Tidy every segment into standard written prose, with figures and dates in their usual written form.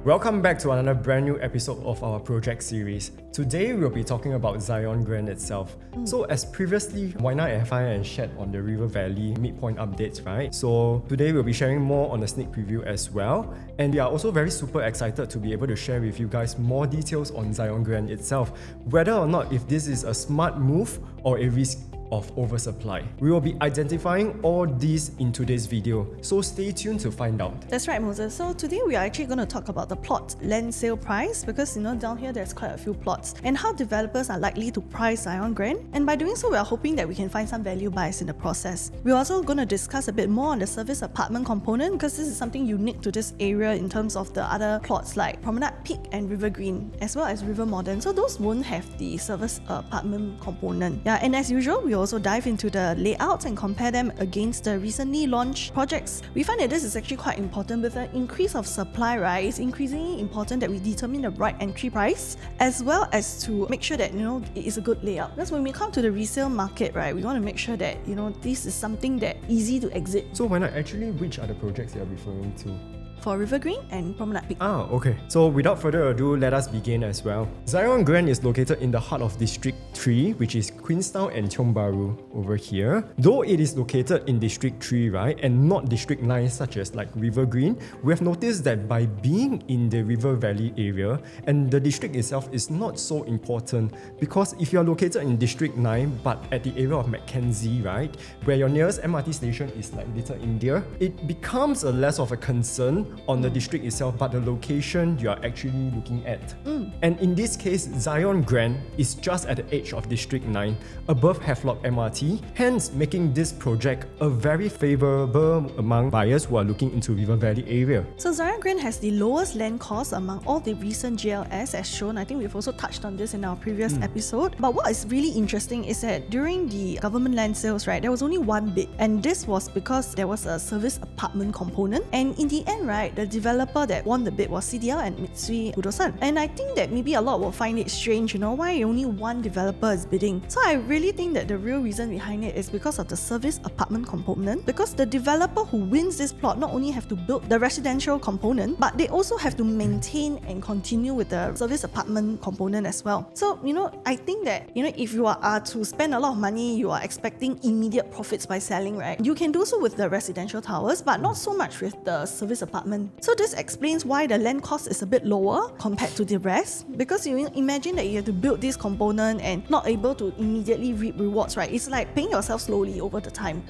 Welcome back to another brand new episode of our project series. Today we'll be talking about Zyon Grand itself. So as previously, Wyna and FI shared on the River Valley midpoint updates, right? So today we'll be sharing more on the sneak preview as well. And we are also very super excited to be able to share with you guys more details on Zyon Grand itself, whether or not if this is a smart move or a risk of oversupply. We will be identifying all these in today's video, so stay tuned to find out. That's right, Moses. So today we are actually going to talk about the plot land sale price because down here there's quite a few plots and how developers are likely to price Zyon Grand. And by doing so, we are hoping that we can find some value buys in the process. We're also going to discuss a bit more on the service apartment component because this is something unique to this area in terms of the other plots like Promenade Peak and River Green as well as River Modern. So those won't have the service apartment component. Yeah, and as usual, we also dive into the layouts and compare them against the recently launched projects. We find that this is actually quite important. With the increase of supply, right, it's increasingly important that we determine the right entry price as well as to make sure that it is a good layout. Because when we come to the resale market, right, we want to make sure that this is something that easy to exit. So when actually, which are the projects you are referring to? For River Green and Promenade Peak. Okay. So without further ado, let us begin as well. Zyon Grand is located in the heart of District 3, which is Queenstown and Tiong Bahru over here. Though it is located in District 3, right, and not District 9 such as like River Green, we have noticed that by being in the River Valley area, and the district itself is not so important because if you are located in District 9 but at the area of Mackenzie, right, where your nearest MRT station is like Little India, it becomes a less of a concern on the district itself, but the location you are actually looking at. And in this case, Zyon Grand is just at the edge of District 9, above Havelock MRT, hence making this project a very favourable among buyers who are looking into River Valley area. So Zyon Grand has the lowest land cost among all the recent GLS as shown. I think we've also touched on this in our previous episode. But what is really interesting is that during the government land sales, right, there was only one bid, and this was because there was a service apartment component. And in the end, right, the developer that won the bid was CDL and Mitsui Budosan. And I think that maybe a lot will find it strange, why only one developer is bidding. So I really think that the real reason behind it is because of the service apartment component, because the developer who wins this plot not only have to build the residential component, but they also have to maintain and continue with the service apartment component as well. So, I think that, if you are to spend a lot of money, you are expecting immediate profits by selling, right? You can do so with the residential towers, but not so much with the service apartment. So this explains why the land cost is a bit lower compared to the rest, because you imagine that you have to build this component and not able to immediately reap rewards, right? It's like paying yourself slowly over the time.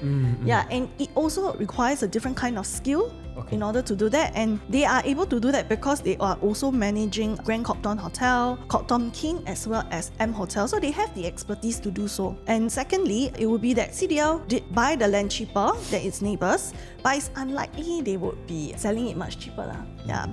Yeah, and it also requires a different kind of skill in order to do that, and they are able to do that because they are also managing Grand Copthorne Hotel, Copthorne King as well as M Hotel, so they have the expertise to do so. And secondly, it would be that CDL did buy the land cheaper than its neighbours, but it's unlikely they would be selling it much cheaper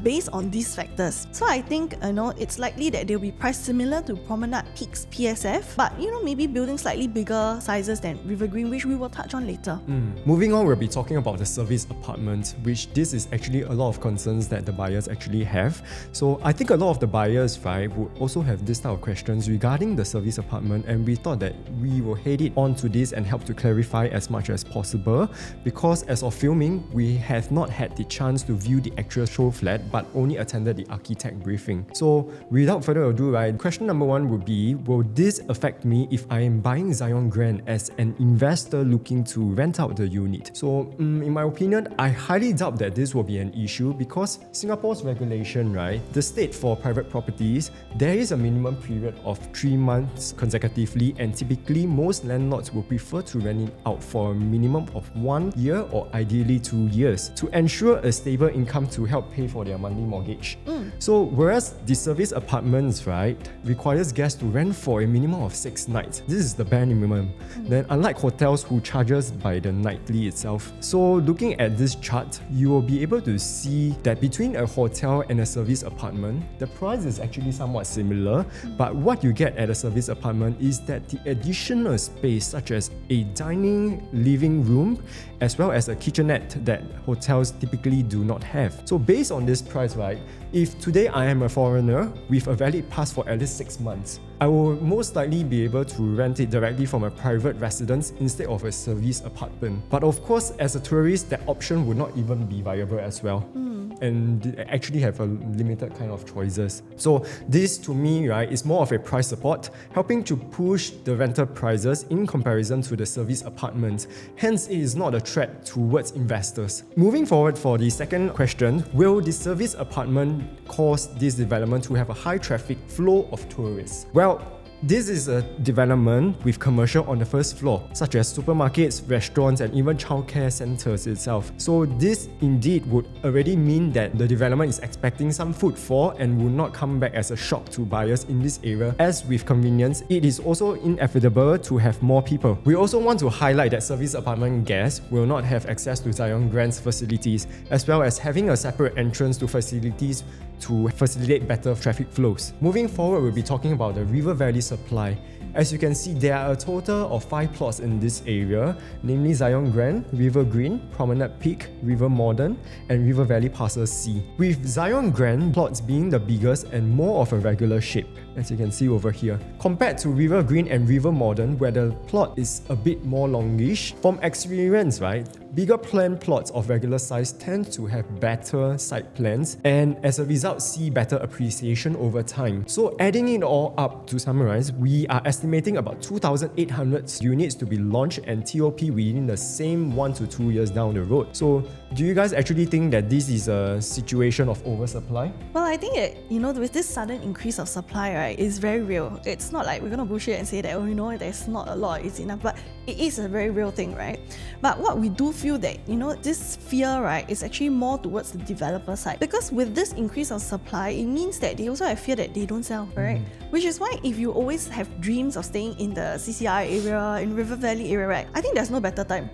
based on these factors. So I think it's likely that they'll be priced similar to Promenade Peak's PSF, but maybe building slightly bigger sizes than River Green, which we will touch on later. Moving on, we'll be talking about the service apartment, which this is actually a lot of concerns that the buyers actually have. So I think a lot of the buyers, right, would also have this type of questions regarding the service apartment, and we thought that we will head it on to this and help to clarify as much as possible, because as of filming, we have not had the chance to view the actual show flat, but only attended the architect briefing. So without further ado, right, question number one would be, will this affect me if I am buying Zyon Grand as an investor looking to rent out the unit? So in my opinion, I highly doubt that this will be an issue, because Singapore's regulation, right, the state for private properties, there is a minimum period of 3 months consecutively, and typically most landlords will prefer to rent it out for a minimum of 1 year or ideally 2 years to ensure a stable income to help pay for their monthly mortgage. So whereas the service apartments, right, requires guests to rent for a minimum of 6 nights. This is the bare minimum. Then unlike hotels who charges by the nightly itself. So looking at this chart, you will be able to see that between a hotel and a service apartment, the price is actually somewhat similar, but what you get at a service apartment is that the additional space such as a dining, living room, as well as a kitchenette that hotels typically do not have. So based on this price, right, if today I am a foreigner with a valid pass for at least 6 months, I will most likely be able to rent it directly from a private residence instead of a service apartment. But of course, as a tourist, that option would not even be viable as well. and they actually have a limited kind of choices. So this to me, right, is more of a price support, helping to push the rental prices in comparison to the service apartments. Hence, it is not a threat towards investors. Moving forward for the second question, will the service apartment cause this development to have a high traffic flow of tourists? Well, this is a development with commercial on the first floor, such as supermarkets, restaurants, and even childcare centers itself. So this indeed would already mean that the development is expecting some footfall and will not come back as a shock to buyers in this area. As with convenience, it is also inevitable to have more people. We also want to highlight that service apartment guests will not have access to Zyon Grand's facilities, as well as having a separate entrance to facilities to facilitate better traffic flows. Moving forward, we'll be talking about the River Valley supply. As you can see, there are a total of 5 plots in this area, namely Zyon Grand, River Green, Promenade Peak, River Modern, and River Valley Parcel C. With Zyon Grand plots being the biggest and more of a regular shape, as you can see over here, compared to River Green and River Modern, where the plot is a bit more longish. From experience, right, bigger plan plots of regular size tend to have better site plans and as a result see better appreciation over time. So adding it all up, to summarize, we are estimating about 2,800 units to be launched and TOP within the same 1 to 2 years down the road. So do you guys actually think that this is a situation of oversupply? Well, I think with this sudden increase of supply, right, it's very real. It's not like we're gonna bullshit and say that, there's not a lot, it's enough, but it is a very real thing, right? But what we do feel that, this fear, right, is actually more towards the developer side. Because with this increase of supply, it means that they also have fear that they don't sell, right? Which is why if you always have dreams of staying in the CCR area, in River Valley area, right, I think there's no better time.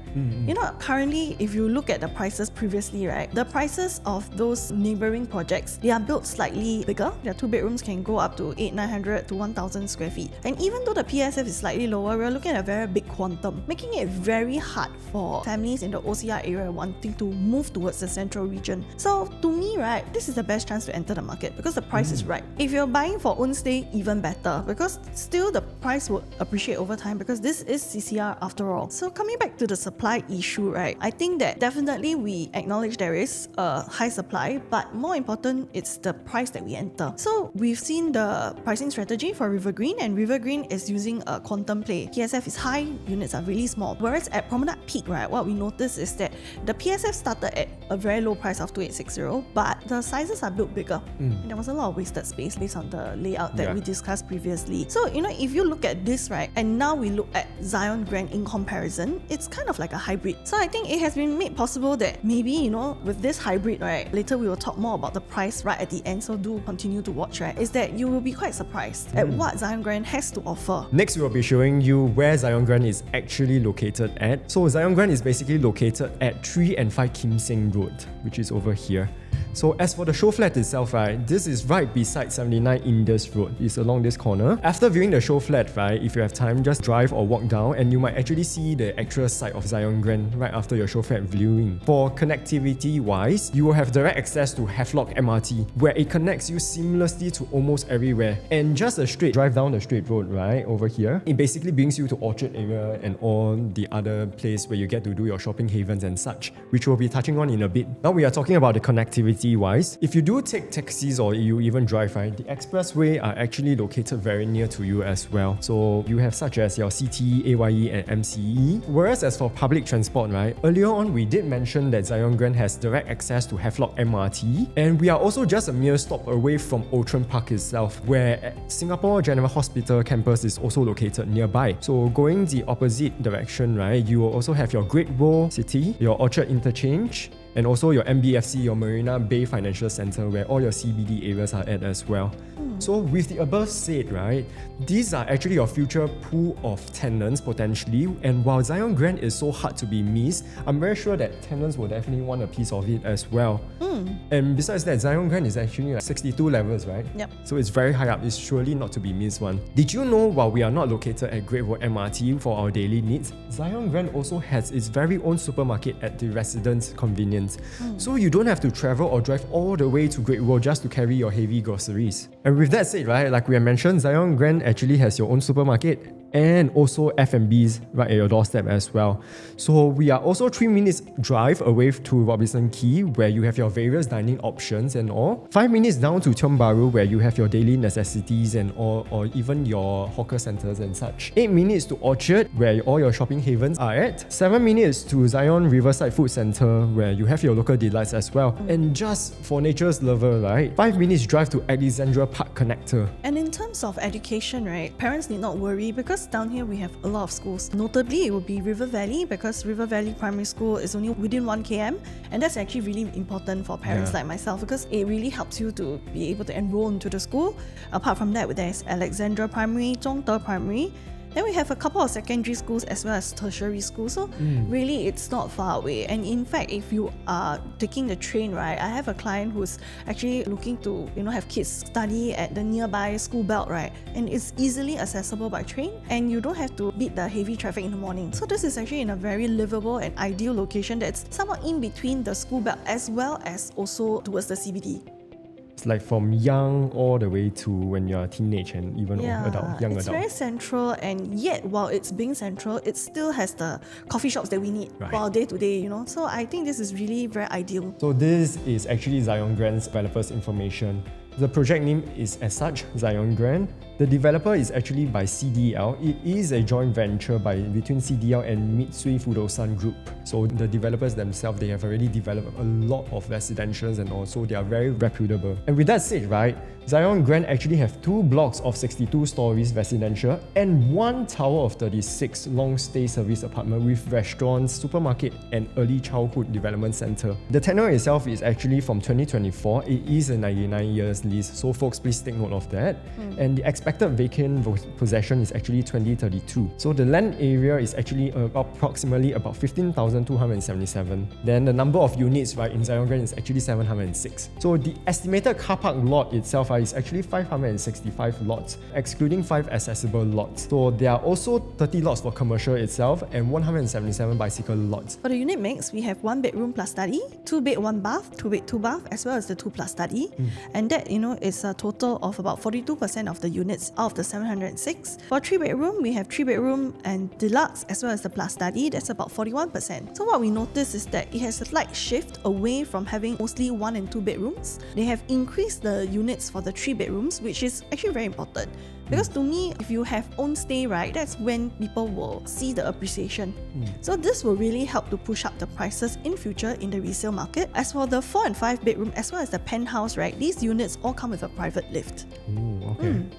Currently, if you look at the prices previously, right, the prices of those neighboring projects, they are built slightly bigger. Their 2 bedrooms can go up to 800-900 to 1,000 square feet. And even though the PSF is slightly lower, we're looking at a very big quantum, making it very hard for families in the OCR area wanting to move towards the central region. So to me, right, this is the best chance to enter the market because the price is right. If you're buying for own stay, even better, because still the price will appreciate over time because this is CCR after all. So coming back to the supply issue, right, I think that definitely we acknowledge there is a high supply, but more important, it's the price that we enter. So we've seen the pricing strategy for River Green, and River Green is using a quantum play. PSF is high, units are really small. Whereas at Promenade Peak, right, what we noticed is that the PSF started at a very low price of 2,860, but the sizes are built bigger. And there was a lot of wasted space based on the layout that we discussed previously. So, if you look at this, right, and now we look at Zyon Grand in comparison, it's kind of like a hybrid. So I think it has been made possible that maybe, with this hybrid, right, later we will talk more about the price right at the end, so do continue to watch, right, is that you will be quite surprised at what Zyon Grand has to offer. Next, we will be showing you where Zyon Grand is actually located at. So Zyon Grand is basically located at 3 and 5 Kim Seng Road, which is over here. So as for the SHOWFLAT itself, right, this is right beside 79 Indus Road. It's along this corner. After viewing the SHOWFLAT, right, if you have time, just drive or walk down and you might actually see the actual site of Zyon Grand right after your SHOWFLAT viewing. For connectivity wise, you will have direct access to Havelock MRT, where it connects you seamlessly to almost everywhere. And just a straight drive down the straight road, right, over here, it basically brings you to Orchard area and all the other place where you get to do your shopping havens and such, which we'll be touching on in a bit. Now we are talking about the connectivity wise. If you do take taxis or you even drive, right, the expressway are actually located very near to you as well. So you have such as your CTE, AYE and MCE. Whereas as for public transport, right, earlier on we did mention that Zyon Grand has direct access to Havelock MRT, and we are also just a mere stop away from Outram Park itself, where Singapore General Hospital campus is also located nearby. So going the opposite direction, right, you will also have your Great World City, your Orchard Interchange, and also your MBFC, your Marina Bay Financial Centre, where all your CBD areas are at as well. So with the above said, right, these are actually your future pool of tenants potentially, and while Zyon Grand is so hard to be missed, I'm very sure that tenants will definitely want a piece of it as well. And besides that, Zyon Grand is actually like 62 levels, right? Yep. So it's very high up, it's surely not to be missed one. Did you know while we are not located at Great World MRT for our daily needs, Zyon Grand also has its very own supermarket at the residents' convenience. So you don't have to travel or drive all the way to Great World just to carry your heavy groceries. And with that said, right, like we have mentioned, Zyon Grand actually has your own supermarket and also F&Bs right at your doorstep as well. So we are also 3 minutes drive away to Robinson Quay, where you have your various dining options and all. 5 minutes down to Tiong Bahru, where you have your daily necessities and all, or even your hawker centres and such. 8 minutes to Orchard, where all your shopping havens are at. 7 minutes to Zyon Riverside Food Centre, where you have your local delights as well. And just for nature's lover, right, 5 minutes drive to Alexandra Park Connector. And in terms of education, right, parents need not worry because down here we have a lot of schools. Notably, it would be River Valley, because River Valley Primary School is only within 1 km, and that's actually really important for parents like myself because it really helps you to be able to enroll into the school. Apart from that, there's Alexandra Primary, Zhongde Primary. Then we have a couple of secondary schools as well as tertiary schools. So really, it's not far away. And in fact, if you are taking the train, right, I have a client who's actually looking to, have kids study at the nearby school belt, right? And it's easily accessible by train, and you don't have to beat the heavy traffic in the morning. So this is actually in a very livable and ideal location that's somewhat in between the school belt as well as also towards the CBD. It's like from young all the way to when you're a teenage and even young adult. It's very central, and yet while it's being central, it still has the coffee shops that we need for our day-to-day, So I think this is really very ideal. So this is actually Zyon Grand's developers information. The project name is as such, Zyon Grand. The developer is actually by CDL. It is a joint venture between CDL and Mitsui Fudosan Group. So the developers themselves, they have already developed a lot of residentials and also they are very reputable. And with that said, right, Zyon Grand actually have 2 blocks of 62 stories residential and 1 tower of 36 long-stay service apartment with restaurants, supermarket and early childhood development center. The tenure itself is actually from 2024. It is a 99 years lease, so folks please take note of that. And the expected vacant possession is actually 2032. So the land area is actually approximately about 15,277. Then the number of units right in Zyon Grand is actually 706. So the estimated car park lot itself is actually 565 lots, excluding 5 accessible lots. So there are also 30 lots for commercial itself and 177 bicycle lots. For the unit mix, we have 1 bedroom plus study, 2 bed 1 bath, 2 bed 2 bath, as well as the 2 plus study. And that is a total of about 42% of the units out of the 706. For 3 bedroom, we have 3 bedroom and deluxe as well as the plus study. That's about 41%. So what we notice is that it has a slight shift away from having mostly 1 and 2 bedrooms. They have increased the units for the 3 bedrooms, which is actually very important. Because to me, if you have own stay, right, that's when people will see the appreciation. So this will really help to push up the prices in future in the resale market. As for the 4 and 5 bedroom as well as the penthouse, right, these units all come with a private lift.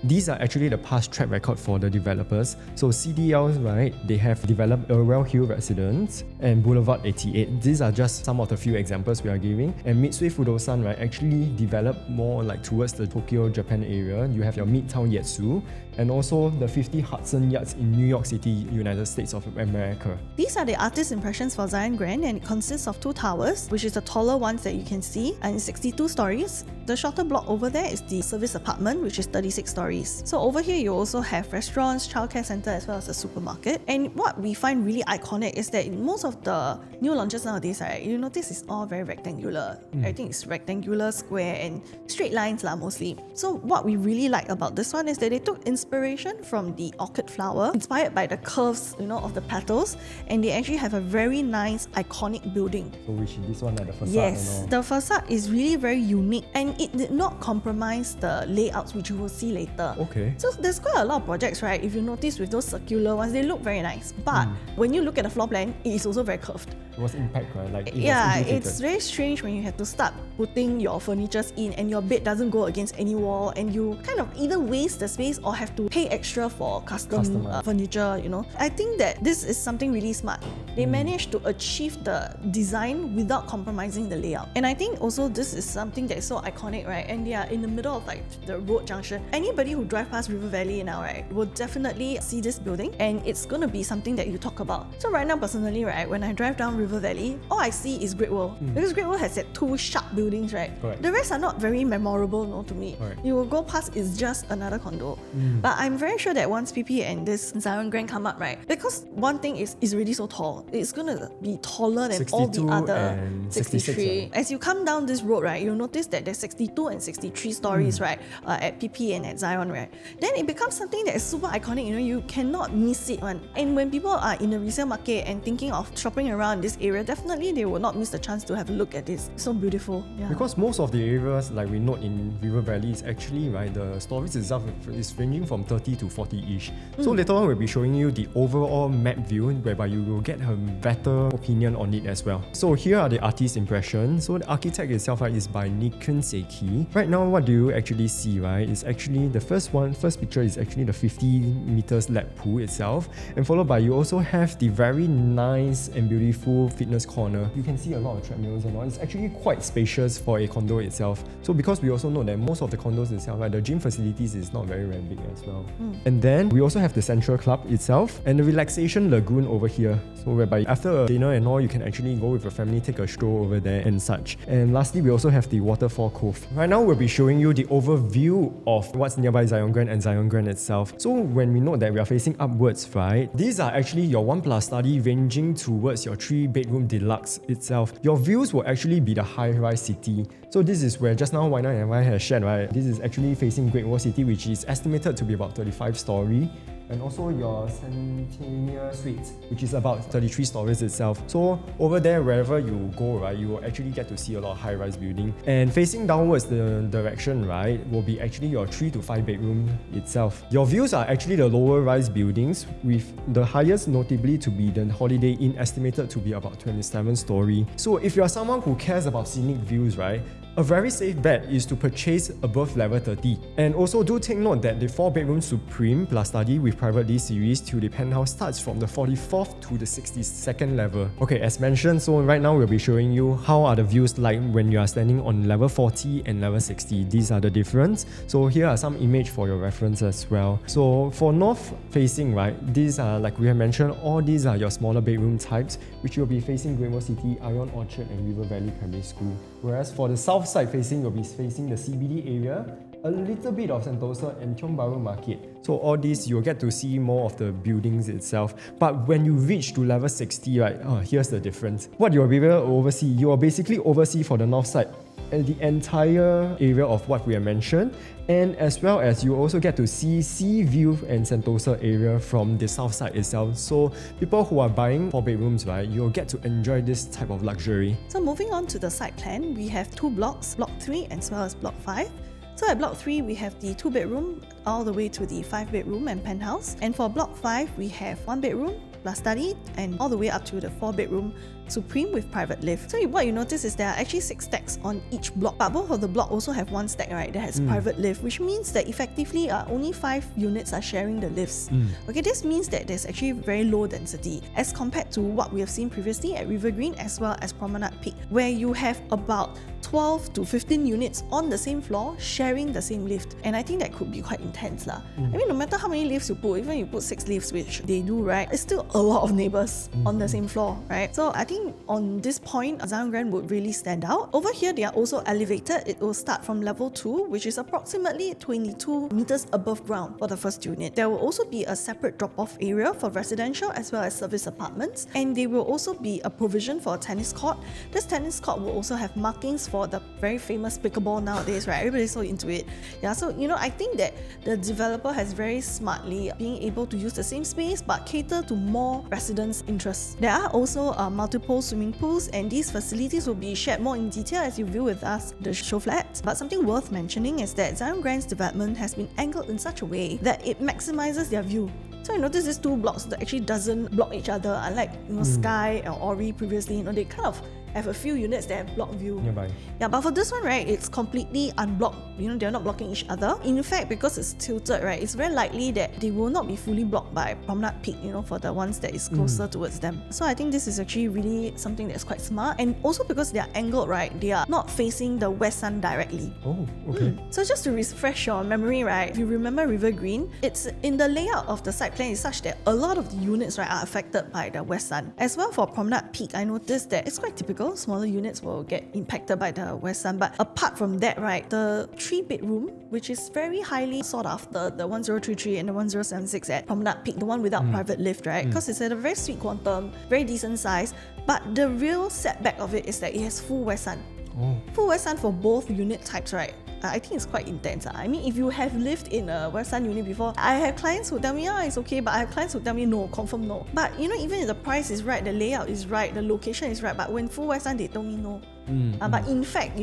These are actually the past track record for the developers. So CDLs, right, they have developed Irwell Hill Residence and Boulevard 88. These are just some of the few examples we are giving. And Mitsui Fudosan, right, actually developed more like towards the Tokyo, Japan area. You have your Midtown Yetsu and also the 50 Hudson Yards in New York City, United States of America. These are the artist impressions for Zyon Grand, and it consists of 2 towers, which is the taller ones that you can see, and 62 stories. The shorter block over there is the service apartment, which is 36 stories. So over here, you also have restaurants, childcare center, as well as a supermarket. And what we find really iconic is that in most of the new launches nowadays, right, you notice it's all very rectangular. Everything is rectangular, square, and straight lines mostly. So what we really like about this one is that they took inspiration from the orchid flower, inspired by the curves, of the petals, and they actually have a very nice, iconic building. So which is this one, the facade? Yes, the facade is really very unique, and it did not compromise the layouts, which you will see later. Okay. So there's quite a lot of projects, right? If you notice with those circular ones, they look very nice. But when you look at the floor plan, it is also very curved. It was impact, right? Like it's very strange when you have to start putting your furnitures in and your bed doesn't go against any wall, and you kind of either waste the space or have to pay extra for custom furniture, I think that this is something really smart. They managed to achieve the design without compromising the layout. And I think also this is something that is so iconic, right? And they are in the middle of like the road junction. Anybody who drive past River Valley now, right, will definitely see this building, and it's going to be something that you talk about. So right now, personally, right, when I drive down River Valley, all I see is Great World. Because Great World has that 2 sharp buildings, right? Correct. The rest are not very memorable, no, to me. Correct. You will go past, it's just another condo. But I'm very sure that once PP and this Zyon Grand come up, right? Because one thing is, it's really so tall. It's gonna be taller than all the 62 other and 66, 63. right? As you come down this road, right, you'll notice that there's 62 and 63 stories, right? At PP and at Zyon, right? Then it becomes something that is super iconic, you cannot miss it one. And when people are in the resale market and thinking of shopping around this area, definitely they will not miss the chance to have a look at this. So beautiful. Yeah. Because most of the areas, like we note in River Valley, is actually, right, the stories itself is ranging from 30 to 40-ish. So later on, we'll be showing you the overall map view, whereby you will get a better opinion on it as well. So here are the artist's impressions. So the architect itself, right, is by Nikun Seiki. Right now, what do you actually see, right? Is actually the first picture is actually the 50 meters lap pool itself, and followed by you also have the very nice and beautiful fitness corner. You can see a lot of treadmills and all. It's actually quite spacious for a condo itself. So because we also know that most of the condos itself, right, the gym facilities is not very big as well. And then we also have the central club itself and the relaxation lagoon over here. So whereby after a dinner and all, you can actually go with your family, take a stroll over there and such. And lastly, we also have the waterfall cove. Right now, we'll be showing you the overview of what's nearby Zyon Grand and Zyon Grand itself. So when we note that we are facing upwards, right, these are actually your 1+ study ranging towards your 3-bedroom deluxe itself. Your views will actually be the high-rise city. So this is where just now Wyna and I has shared, right? This is actually facing Great Wall City, which is estimated to be about 35-story. And also your Centennial Suites, which is about 33 stories itself. So over there, wherever you go, right, you will actually get to see a lot of high-rise building. And facing downwards the direction, right, will be actually your 3 to 5 bedroom itself. Your views are actually the lower rise buildings, with the highest notably to be the Holiday Inn, estimated to be about 27 story. So if you are someone who cares about scenic views, right, a very safe bet is to purchase above level 30. And also do take note that the 4-bedroom Supreme plus study with private lease series to the penthouse starts from the 44th to the 62nd level. Okay, as mentioned, so right now we'll be showing you how are the views like when you are standing on level 40 and level 60. These are the difference. So here are some image for your reference as well. So for north facing, right, these are, like we have mentioned, all these are your smaller bedroom types, which will be facing Great Wall City, Ion Orchard and River Valley Primary School. Whereas for the south side facing, you'll be facing the CBD area, a little bit of Sentosa and Tiong Bahru Market. So all these, you'll get to see more of the buildings itself. But when you reach to level 60, right, here's the difference. What you'll be able to oversee, you will basically oversee for the north side the entire area of what we have mentioned, and as well as you also get to see Sea View and Sentosa area from the south side itself. So people who are buying 4 bedrooms, right, you'll get to enjoy this type of luxury. So moving on to the site plan, we have 2 blocks, Block 3 as well as Block 5. So at Block 3, we have the 2-bedroom all the way to the 5-bedroom and penthouse. And for Block 5, we have 1-bedroom plus study and all the way up to the 4-bedroom Supreme with private lift. So what you notice is there are actually 6 stacks on each block, but both of the block also have 1 stack, right, that has private lift, which means that effectively only 5 units are sharing the lifts. Okay, this means that there's actually very low density as compared to what we have seen previously at River Green as well as Promenade Peak, where you have about 12 to 15 units on the same floor sharing the same lift. And I think that could be quite intense lah. I mean, no matter how many lifts you put, even you put 6 lifts, which they do, right, it's still a lot of neighbors on the same floor, right? So I think on this point, Zyon Grand would really stand out. Over here, they are also elevated. It will start from level 2, which is approximately 22 meters above ground for the first unit. There will also be a separate drop-off area for residential as well as service apartments, and there will also be a provision for a tennis court. This tennis court will also have markings for the very famous pickleball nowadays, right? Everybody's so into it. Yeah, so I think that the developer has very smartly being able to use the same space but cater to more residents' interests. There are also multiple swimming pools, and these facilities will be shared more in detail as you view with us the SHOWFLAT. But something worth mentioning is that Zyon Grand's development has been angled in such a way that it maximizes their view. So I noticed these 2 blocks that actually doesn't block each other, unlike Sky or Ori previously. They kind of have a few units that have block view. Nearby. Yeah, but for this one, right, it's completely unblocked. They're not blocking each other. In fact, because it's tilted, right, it's very likely that they will not be fully blocked by Promenade Peak, for the ones that is closer towards them. So I think this is actually really something that's quite smart. And also because they are angled, right, they are not facing the west sun directly. Oh, okay. So just to refresh your memory, right, if you remember River Green, it's in the layout of the site plan is such that a lot of the units, right, are affected by the west sun. As well for Promenade Peak, I noticed that it's quite typical. Smaller units will get impacted by the west sun. But apart from that, right, the 3-bedroom, which is very highly sought after, the 1033 and the 1076 at Promenade Peak, the one without private lift, right, because it's at a very sweet quantum, very decent size. But the real setback of it is that it has full west sun. Full west sun for both unit types, right? I think it's quite intense. I mean, if you have lived in a west sun unit before, I have clients who tell me, it's okay, but I have clients who tell me, no, confirm no. But even if the price is right, the layout is right, the location is right, but when full west sun, they told me no. But in fact,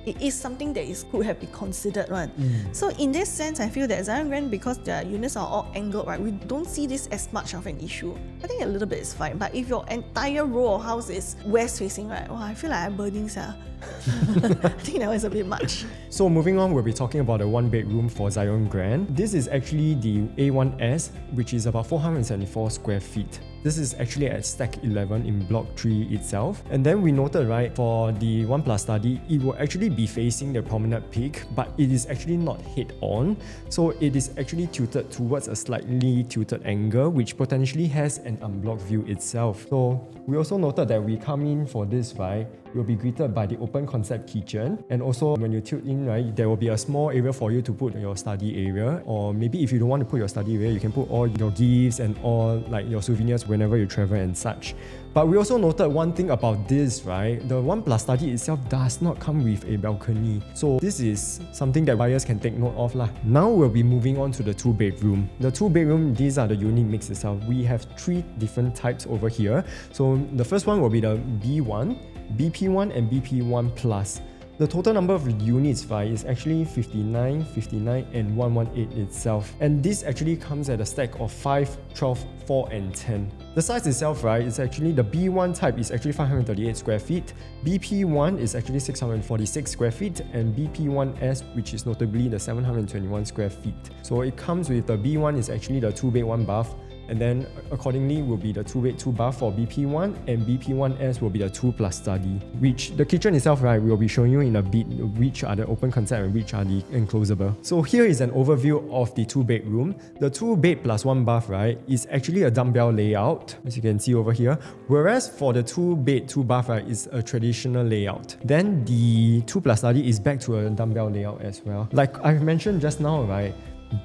it is something that could have been considered one. So in this sense, I feel that Zyon Grand, because the units are all angled, right, we don't see this as much of an issue. I think a little bit is fine, but if your entire row of house is west facing, right, I feel like I'm burning, sir. I think that was a bit much. So moving on, we'll be talking about a 1-bedroom for Zyon Grand. This is actually the A1S, which is about 474 square feet. This is actually at Stack 11 in Block 3 itself. And then we noted, right, for the 1+ study, it will actually be facing the Promenade Peak, but it is actually not head-on. So it is actually tilted towards a slightly tilted angle, which potentially has an unblocked view itself. So we also noted that we come in for this, right, you'll be greeted by the open concept kitchen, and also when you tilt in, right, there will be a small area for you to put your study area, or maybe if you don't want to put your study area, you can put all your gifts and all like your souvenirs whenever you travel and such. But we also noted one thing about this, right, the 1+ study itself does not come with a balcony. So this is something that buyers can take note of lah. Now we'll be moving on to the 2-bedroom. The 2-bedroom, these are the unit mix itself. We have 3 different types over here. So the first one will be the B1, BP1 and BP1 Plus. The total number of units, right, is actually 59, 59 and 118 itself. And this actually comes at a stack of 5, 12, 4 and 10. The size itself, right, is actually the B1 type is actually 538 square feet, BP1 is actually 646 square feet, and BP1S, which is notably the 721 square feet. So it comes with the B1 is actually the 2-bed 1-bath, and then accordingly will be the 2-bed 2-bath for BP1, and BP1S will be the 2+ study, which the kitchen itself, right, we'll be showing you in a bit which are the open concept and which are the enclosable. So here is an overview of the 2-bedroom. The 2-bed plus 1-bath, right, is actually a dumbbell layout, as you can see over here, whereas for the 2-bed 2-bath, right, is a traditional layout. Then the 2+ study is back to a dumbbell layout as well. Like I've mentioned just now, right,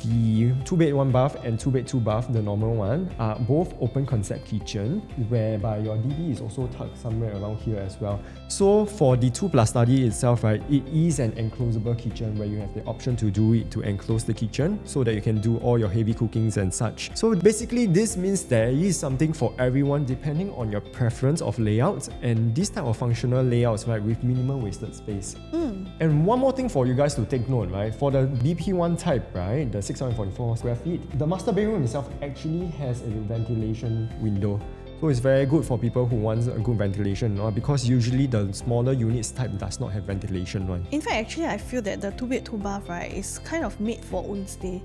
the 2-bed 1-bath and 2-bed 2-bath, the normal one, are both open concept kitchen, whereby your DB is also tucked somewhere around here as well. So for the 2+ study itself, right, it is an enclosable kitchen where you have the option to do it to enclose the kitchen so that you can do all your heavy cookings and such. So basically this means there is something for everyone depending on your preference of layouts, and this type of functional layouts, right, with minimal wasted space. And one more thing for you guys to take note, right, for the BP1 type, right, the 644 square feet, the master bedroom itself actually has a ventilation window. So it's very good for people who want a good ventilation, because usually the smaller units type does not have ventilation one. In fact, actually, I feel that the 2-bed 2-bath, right, is kind of made for own stay.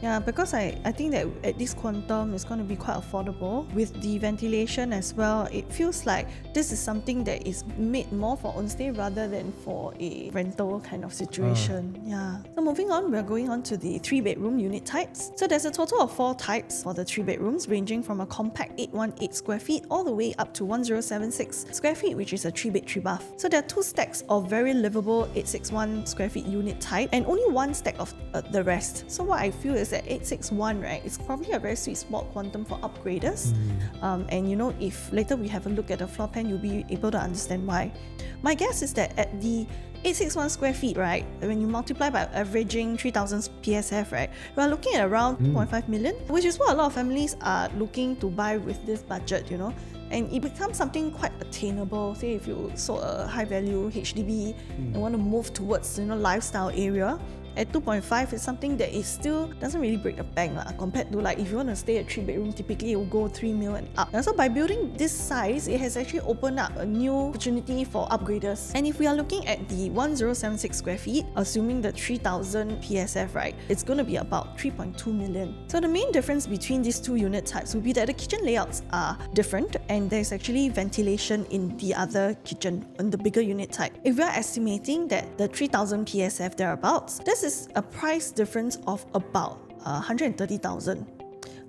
Yeah, because I think that at this quantum, it's going to be quite affordable. With the ventilation as well, it feels like this is something that is made more for own stay rather than for a rental kind of situation. Yeah. So moving on, we're going on to the 3-bedroom unit types. So there's a total of 4 types for the 3 bedrooms, ranging from a compact 818 square feet all the way up to 1076 square feet, which is a 3-bed 3-bath. So there are 2 stacks of very livable 861 square feet unit type and only 1 stack of the rest. So what I feel is that 861, right, it's probably a very sweet spot quantum for upgraders. And if later we have a look at the floor plan, you'll be able to understand why. My guess is that at the 861 square feet, right, when you multiply by averaging 3,000 PSF, right, we are looking at around 2.5 million, which is what a lot of families are looking to buy with this budget, and it becomes something quite attainable. Say if you sold a high value HDB and want to move towards lifestyle area, at 2.5, it's something that is still doesn't really break the bank compared to like if you want to stay at 3-bedroom, typically it will go 3 mil and up. And so by building this size, it has actually opened up a new opportunity for upgraders. And if we are looking at the 1076 square feet, assuming the 3000 PSF, right, it's going to be about 3.2 million. So the main difference between these two unit types would be that the kitchen layouts are different and there's actually ventilation in the other kitchen, in the bigger unit type. If we are estimating that the 3000 PSF thereabouts, this is a price difference of about 130,000.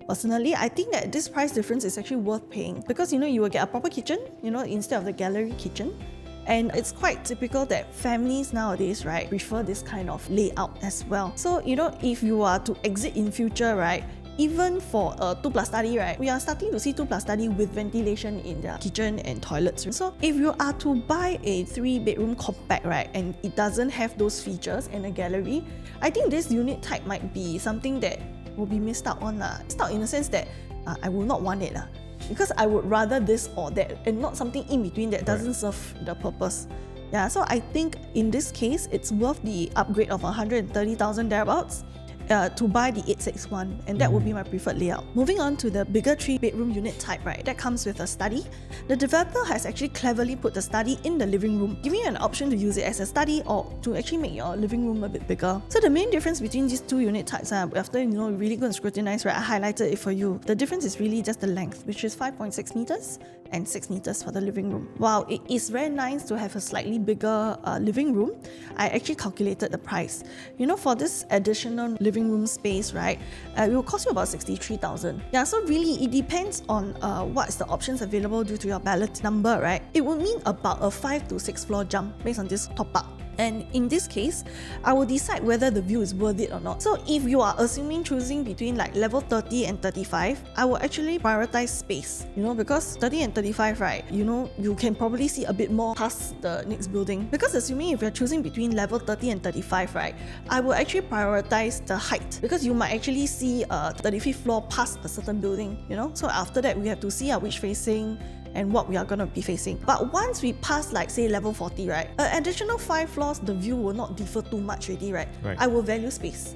Personally, I think that this price difference is actually worth paying because you will get a proper kitchen, instead of the gallery kitchen. And it's quite typical that families nowadays, right, prefer this kind of layout as well. So, if you are to exit in future, right, even for a 2+ study, right, we are starting to see 2+ study with ventilation in their kitchen and toilets. So if you are to buy a 3-bedroom compact, right, and it doesn't have those features and a gallery, I think this unit type might be something that will be missed out on. Missed out in the sense that I will not want it. Because I would rather this or that and not something in between that doesn't serve the purpose. Yeah, so I think in this case, it's worth the upgrade of 130,000 thereabouts to buy the 861, and that would be my preferred layout. Moving on to the bigger 3-bedroom unit type, right, that comes with a study. The developer has actually cleverly put the study in the living room, giving you an option to use it as a study or to actually make your living room a bit bigger. So the main difference between these two unit types, after really go and scrutinize, right, I highlighted it for you. The difference is really just the length, which is 5.6 meters and 6 meters for the living room. While it is very nice to have a slightly bigger living room, I actually calculated the price. For this additional living room space, right, it will cost you about 63,000. Yeah, so really it depends on what's the options available due to your ballot number, right? It would mean about a 5 to 6 floor jump based on this top up. And in this case, I will decide whether the view is worth it or not. So if you are assuming choosing between like level 30 and 35, I will actually prioritize space, because 30 and 35, right, you can probably see a bit more past the next building. Because assuming if you're choosing between level 30 and 35, right, I will actually prioritize the height because you might actually see a 35th floor past a certain building, So after that, we have to see which facing and what we are going to be facing. But once we pass like say level 40, right, an additional 5 floors, the view will not differ too much already, right? I will value space.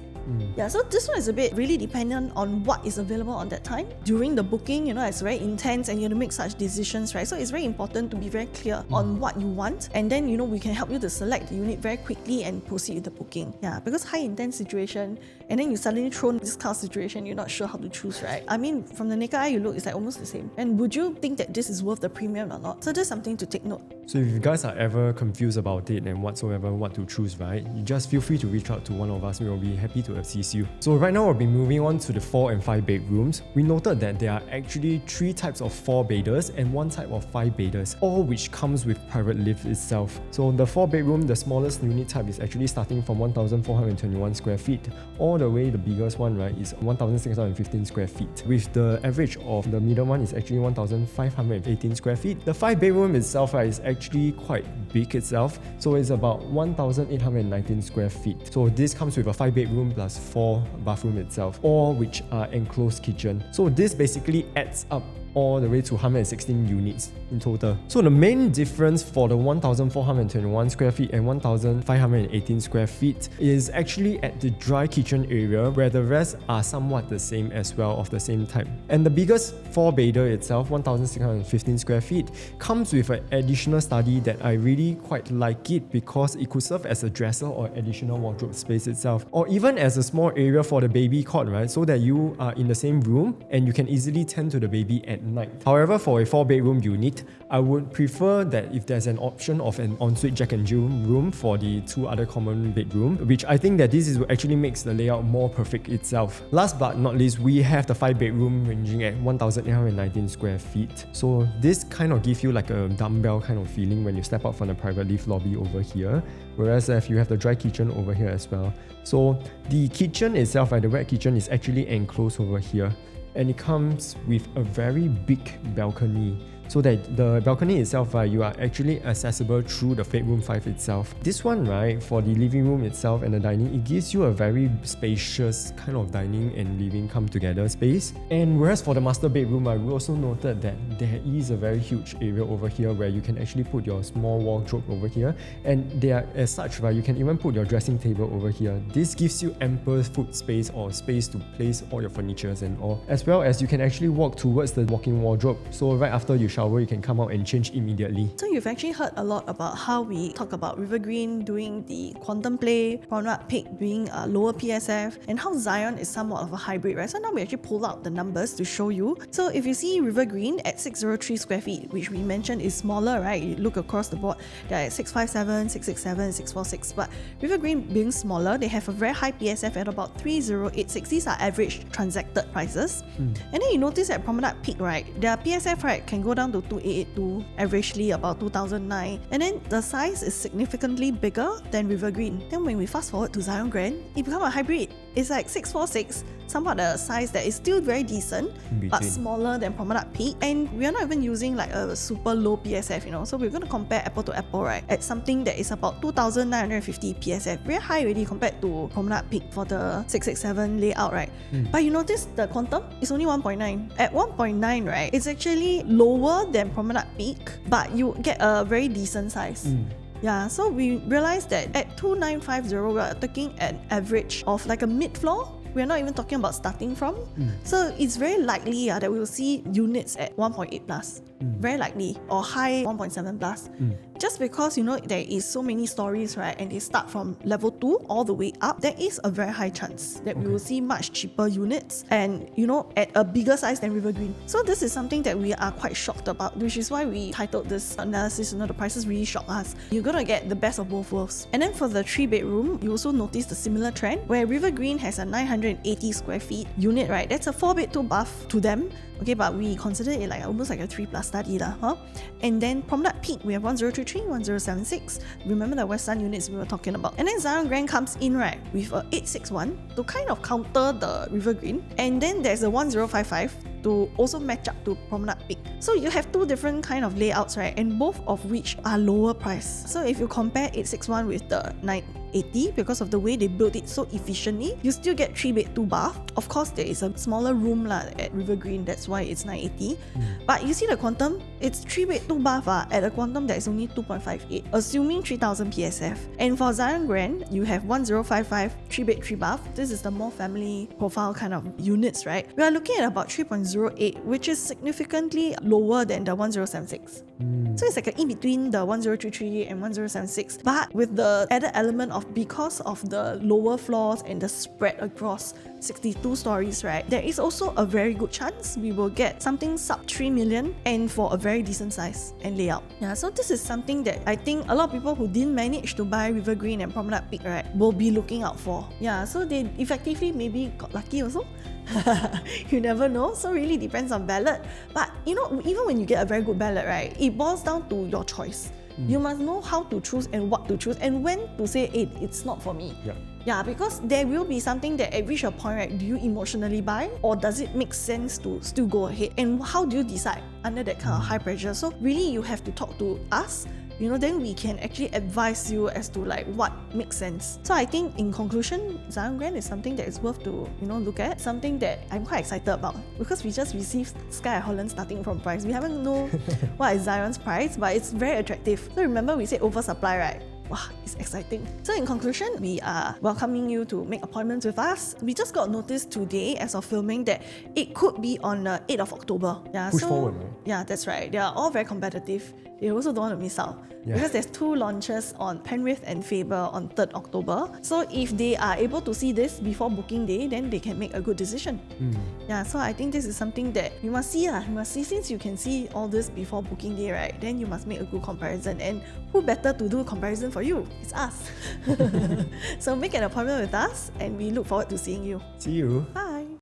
Yeah, so this one is a bit really dependent on what is available on that time. During the booking, it's very intense and you have to make such decisions, right? So it's very important to be very clear on what you want, and then, we can help you to select the unit very quickly and proceed with the booking. Yeah, because high intense situation, and then you suddenly thrown this kind of situation, you're not sure how to choose, right? I mean, from the naked eye, you look, it's like almost the same. And would you think that this is worth the premium or not? So that's something to take note. So if you guys are ever confused about it and whatsoever what to choose, right, you just feel free to reach out to one of us. We will be happy to assist you. So right now we'll be moving on to the 4 and 5 bedrooms. We noted that there are actually 3 types of 4-bedders and 1 type of 5-bedders, all which comes with private lift itself. So the 4-bedroom, the smallest unit type is actually starting from 1,421 square feet, all the way the biggest one, right, is 1,615 square feet, with the average of the middle one is actually 1,518 square feet. The 5-bedroom itself, right, is actually quite big itself, so it's about 1,819 square feet. So this comes with a 5-bedroom plus 4 bathroom itself, all which are enclosed kitchen. So this basically adds up all the way to 116 units in total. So the main difference for the 1,421 square feet and 1,518 square feet is actually at the dry kitchen area, where the rest are somewhat the same as well, of the same type. And the biggest 4-bedder itself, 1,615 square feet, comes with an additional study that I really quite like it because it could serve as a dresser or additional wardrobe space itself, or even as a small area for the baby cot, right, so that you are in the same room and you can easily tend to the baby at night. However, for a 4-bedroom unit, I would prefer that if there's an option of an ensuite Jack and Jill room for the 2 other common bedroom, which I think that this is actually makes the layout more perfect itself. Last but not least, we have the 5-bedroom ranging at 1,819 square feet. So this kind of gives you like a dumbbell kind of feeling when you step out from the private lift lobby over here, whereas if you have the dry kitchen over here as well. So the kitchen itself, the wet kitchen, is actually enclosed over here, and it comes with a very big balcony. so that the balcony itself, you are actually accessible through the Bedroom 5 itself. This one, right, for the living room itself and the dining, it gives you a very spacious kind of dining and living come together space. And whereas for the master bedroom, we also noted that there is a very huge area over here where you can actually put your small wardrobe over here, and there as such, right, you can even put your dressing table over here. This gives you ample foot space or space to place all your furnitures and all, as well as you can actually walk towards the walk-in wardrobe. So right after you shower, you can come out and change immediately. So you've actually heard a lot about how we talk about River Green doing the quantum play, Promenade Peak being a lower PSF, and how Zyon is somewhat of a hybrid, right? So now we actually pull out the numbers to show you. So if you see River Green at 603 square feet, which we mentioned is smaller, right? You look across the board, they're at 657, 667, 646. But River Green being smaller, they have a very high PSF at about 3086. These are average transacted prices. And then you notice at Promenade Peak, right, their PSF, right, can go down to 2882, averagely about 2009. And then the size is significantly bigger than River Green. Then when we fast forward to Zyon Grand, it becomes a hybrid. It's like 646, somewhat a size that is still very decent, but smaller than Promenade Peak. And we are not even using like a super low PSF, you know. So we're going to compare apple to apple, right, at something that is about 2,950 PSF. Very high already compared to Promenade Peak for the 667 layout, right? But you notice the quantum is only 1.9. At 1.9, right, it's actually lower than Promenade Peak, but you get a very decent size. Yeah, so we realized that at 2950, we are taking an average of like a mid-floor. We're not even talking about starting from. So it's very likely that we will see units at 1.8 plus. Very likely. Or high 1.7 plus. Just because, you know, there is so many stories, right, and they start from level 2 all the way up, there is a very high chance that we will see much cheaper units and, you know, at a bigger size than River Green. So this is something that we are quite shocked about, which is why we titled this analysis, you know, the prices really shock us. You're gonna get the best of both worlds. And then for the 3-bedroom, you also notice the similar trend where River Green has a 980 square feet unit, right? That's a 4-bed 2-bath to them. Okay, but we consider it like almost like a 3+ study lah, huh? And then Promenade Peak, we have 1033, 1076. Remember the West Sun units we were talking about. And then Zyon Grand comes in, right, with a 861 to kind of counter the River Green. And then there's a 1055 to also match up to Promenade Peak. So you have two different kind of layouts, right? And both of which are lower price. So if you compare 861 with the 980, because of the way they built it so efficiently, you still get 3-bed 2-bath. Of course, there is a smaller room lah at River Green, that's why it's 980. But you see the quantum, it's 3-bed 2-bath at a quantum that is only 2.58, assuming 3000 PSF. And for Zyon Grand, you have 1055, 3-bed 3-bath. This is the more family profile kind of units, right? We are looking at about 3.08, which is significantly lower than the 1076. So it's like an in-between the 1033 and 1076, but with the added element of, because of the lower floors and the spread across 62 stories, right, there is also a very good chance we will get something sub 3 million and for a very decent size and layout. Yeah, so this is something that I think a lot of people who didn't manage to buy River Green and Promenade Peak, right, will be looking out for. Yeah, so they effectively maybe got lucky also. You never know, so really depends on ballot. But you know, even when you get a very good ballot, right, it boils down to your choice. You must know how to choose and what to choose and when to say, hey, it's not for me. Yeah, because there will be something that at reach a point, right, do you emotionally buy or does it make sense to still go ahead? And how do you decide under that kind of high pressure? So really you have to talk to us, you know, then we can actually advise you as to like what makes sense. So I think in conclusion, Zyon Grand is something that is worth to, you know, look at. Something that I'm quite excited about because we just received Sky at Holland starting from price. We haven't know what is Zyon's price, but it's very attractive. So remember we said oversupply, right? Wow, it's exciting. So in conclusion, we are welcoming you to make appointments with us. We just got notice today as of filming that it could be on 8th of October. Yeah, Push forward, right? Yeah, that's right. They are all very competitive. They also don't want to miss out. Because there's 2 launches on Penrith and Faber on 3rd October. So if they are able to see this before booking day, then they can make a good decision. Yeah, so I think this is something that you must see. You must see, since you can see all this before booking day, right? Then you must make a good comparison. And who better to do a comparison for you? It's us. So make an appointment with us and we look forward to seeing you. See you. Bye.